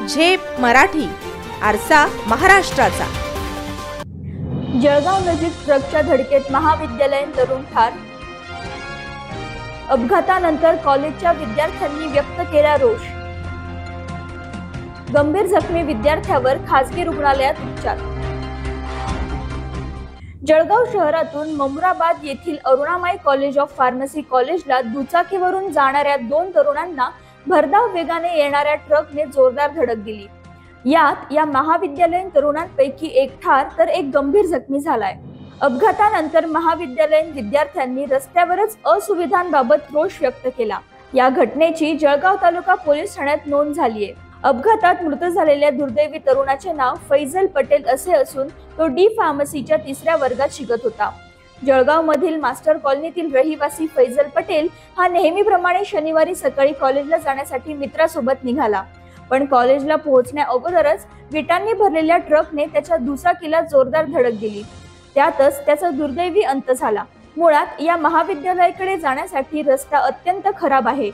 झेप मराठी, आरसा महाराष्ट्राचा। जळगाव नजीक ट्रकच्या धडकेत महाविद्यालयीन तरुण ठार। अपघातानंतर कॉलेजच्या विद्यार्थ्यांनी व्यक्त केला रोष। गंभीर जखमी विद्यार्थ्यावर खासगी रुग्णालयात उपचार। जळगाव शहरातून ममुराबाद येथील अरुणामाई कॉलेज ऑफ फार्मसी कॉलेजला दुचाकीवरून जाणाऱ्या दोन तरुणांना भरधाव वेगाने येणाऱ्या ट्रकने जोरदार धडक दिली। यात या महाविद्यालयीन तरुणांपैकी एक ठार तर एक गंभीर जखमी झालाय। अपघातानंतर महाविद्यालयीन विद्यार्थ्यांनी रस्त्यावरच असुविधांबाबत रोष व्यक्त केला। या घटनेची जळगाव तालुका पोलीस ठाण्यात नोंद झाली आहे। अपघातात मृत झालेल्या दुर्दैवी तरुणाचे नाव फैजल पटेल असे असून तो डी फार्मसीच्या 3ऱ्या वर्गात शिकत होता। जळगाव मधील मास्टर कॉलनीतील रहिवासी फैजल पटेल हा नेहमीप्रमाणे शनिवारी सकाळी कॉलेजला जाण्यासाठी मित्रासोबत निघाला, पण कॉलेजला पोहोचण्या अगोदरच विटांनी भरलेल्या ट्रकने त्याच्या दुचाकीला जोरदार धडक दिली। त्यातच त्याचा दुर्दैवी अंत झाला। मुळात या महाविद्यालयाकडे जाण्यासाठी रस्ता अत्यंत खराब आहे।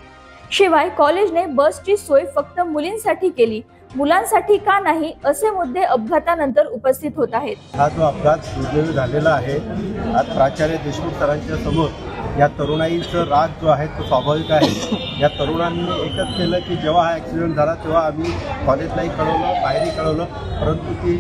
शिवाय कॉलेजने बसची सोय फक्त मुलींसाठी केली, मुलांसाठी का नाही असे मुद्दे अपघातानंतर उपस्थित होत आहेत। हा जो अपघात दुर्दैवी झालेला आहे, आज प्राचार्य देशमुख सरांच्या समोर या तरुणाईचा राग जो आहे तो स्वाभाविक आहे। या तरुणांनी एकच केलं की जेव्हा हा ॲक्सिडेंट झाला तेव्हा आम्ही कॉलेजलाही कळवलं, बाहेरही कळवलं, परंतु ती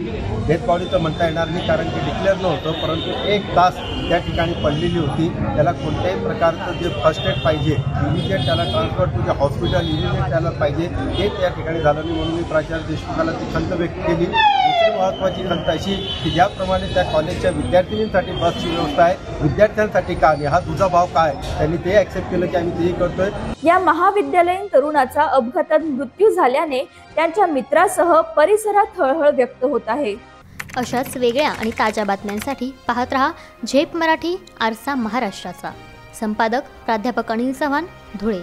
डेथ बॉडी तर म्हणता येणार नाही कारण की डिक्लेअर नव्हतं, परंतु 1 तास त्या ठिकाणी पडलेली होती। त्याला कोणत्याही प्रकारचं जे फर्स्ट एड पाहिजे, इमिजिएट त्याला transfer to the hospital immediate त्याला पाहिजे, हे त्या ठिकाणी झालं नाही। म्हणून मी प्राचार्य देशमुखाला ती खंत व्यक्त केली। दुसरी महत्त्वाची खंत अशी की ज्याप्रमाणे त्या कॉलेजच्या विद्यार्थिनींसाठी बसची व्यवस्था आहे, विद्यार्थ्यांसाठी का नाही, हा तुझा भाव काय, त्यांनी ते ॲक्सेप्ट केलं की आम्ही तेही करतोय। या महाविद्यालयीन तरुणाचा अपघातात मृत्यू झाल्याने त्यांच्या मित्रासह परिसरात हळहळ व्यक्त होत आहे। अशाच वेगळ्या आणि ताज्या बातम्यांसाठी पाहत रहा झेप मराठी, आरसा महाराष्ट्राचा। संपादक प्राध्यापक अनिल चव्हाण, धुळे।